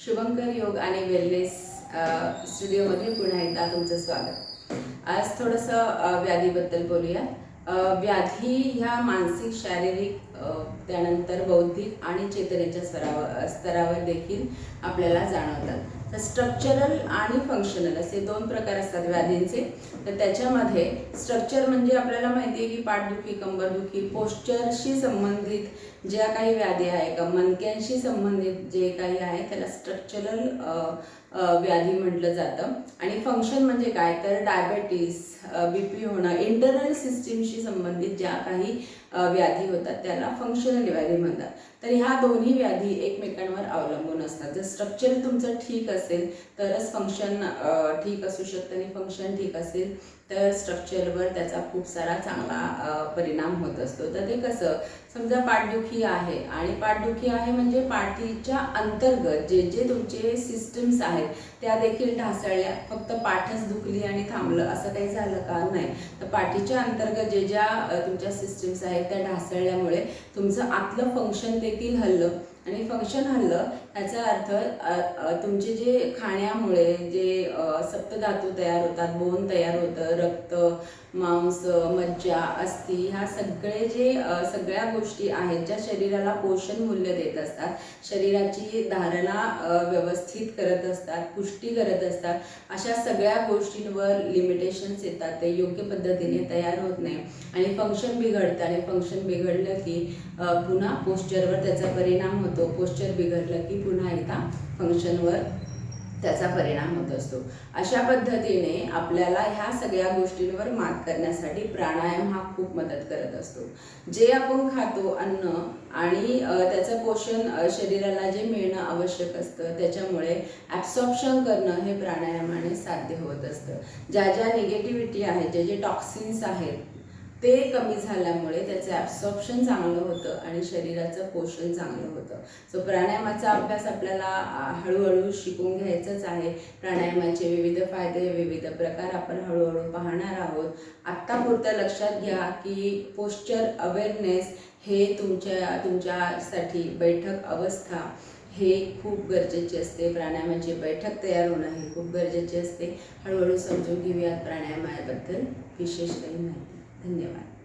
शुभंकर योग आणि वेलनेस स्टुडिओमध्ये पुन्हा एकदा तुमचं स्वागत। आज थोडंसं व्याधीबद्दल बोलूया। व्याधी ह्या मानसिक, शारीरिक, त्यानंतर बौद्धिक आणि चेतनेच्या स्तरावर देखील आपल्याला जाणवतात। तर स्ट्रक्चरल आणि फंक्शनल असे दोन प्रकार असतात व्याधींचे। तर त्याच्यामध्ये स्ट्रक्चर म्हणजे आपल्याला माहिती आहे की पाठदुखी, कंबरदुखी, पोस्चरशी संबंधित ज्या काही व्याधी आहे का मणक्यांशी संबंधित जे काही आहे त्याला स्ट्रक्चरल व्याधी म्हटलं जातं। आणि फंक्शन म्हणजे काय तर डायबिटीस, बीपी होणं, इंटरनल सिस्टीमशी संबंधित ज्या काही व्याधी होतात त्याला फंक्शनल व्याधी म्हणतात। तर ह्या दोन्ही व्याधी एकमेकांवर अवलंबून असतात। जर स्ट्रक्चर तुमचं ठीक असेल तरच फंक्शन ठीक असू शकतं आणि फंक्शन ठीक असेल तर स्ट्रक्चरवर त्याचा खूप सारा चांगला परिणाम होत असतो। तर ते कसं, समजा पाठदुखी आहे आणि पाठदुखी आहे म्हणजे पाठीच्या अंतर्गत जे जे तुमचे सिस्टम्स आहेत त्या देखील ढासळल्या। फक्त पाठच दुखली आणि थांबलं असं काही झालं का? नाही। तर पाठीच्या अंतर्गत जे ज्या तुमच्या सिस्टम्स आहेत त्या ढासळल्यामुळे तुमचं आतलं फंक्शन देखील हललं आणि फंक्शन हललं याचा अर्थ तुमचे जे खाण्यामुळे जे सप्तधातू तयार होतात, बोन तयार होतं, रक्त, मांस, मज्जा, अस्थी ह्या सगळे जे सगळ्या गोष्टी आहेत ज्या शरीराला पोषण मूल्य देत असतात, शरीराची धारणा व्यवस्थित करत असतात, पुष्टी करत असतात, अशा सगळ्या गोष्टींवर लिमिटेशन्स येतात। ते योग्य पद्धतीने तयार होत नाही आणि फंक्शन बिघडतं आणि फंक्शन बिघडलं की पुन्हा पोस्चरवर त्याचा परिणाम होतो। पोस्चर बिघडलं की पुन्हा एकदा फंक्शनवर त्याचा परिणाम होत असतो। अशा पद्धतीने आपल्याला ह्या सगळ्या गोष्टींवर मात करण्यासाठी प्राणायाम हा खूप मदत करत असतो। जे आपण खातो अन्न आणि त्याचं पोषण शरीराला जे मिळणं आवश्यक असतं त्याच्यामुळे ॲब्सॉर्प्शन करणं हे प्राणायामाने साध्य होत असतं। ज्या ज्या निगेटिव्हिटी आहेत, जे जे टॉक्सिन्स आहेत ते कमी झाल्यामुळे त्याचं ॲब्सॉर्प्शन चांगलं होतं आणि शरीराचं पोषण चांगलं होतं। सो प्राणायामाचा अभ्यास आपल्याला हळूहळू शिकून घ्यायचंच आहे। प्राणायामाचे विविध फायदे, विविध प्रकार आपण हळूहळू पाहणार आहोत। आत्तापुरतं लक्षात घ्या की पोस्चर अवेअरनेस हे तुमच्यासाठी बैठक अवस्था हे खूप गरजेचे असते। प्राणायामाची बैठक तयार होणं हे खूप गरजेचे असते। हळूहळू समजून घेऊयात प्राणायामाबद्दल विशेष काही माहिती। धन्यवाद।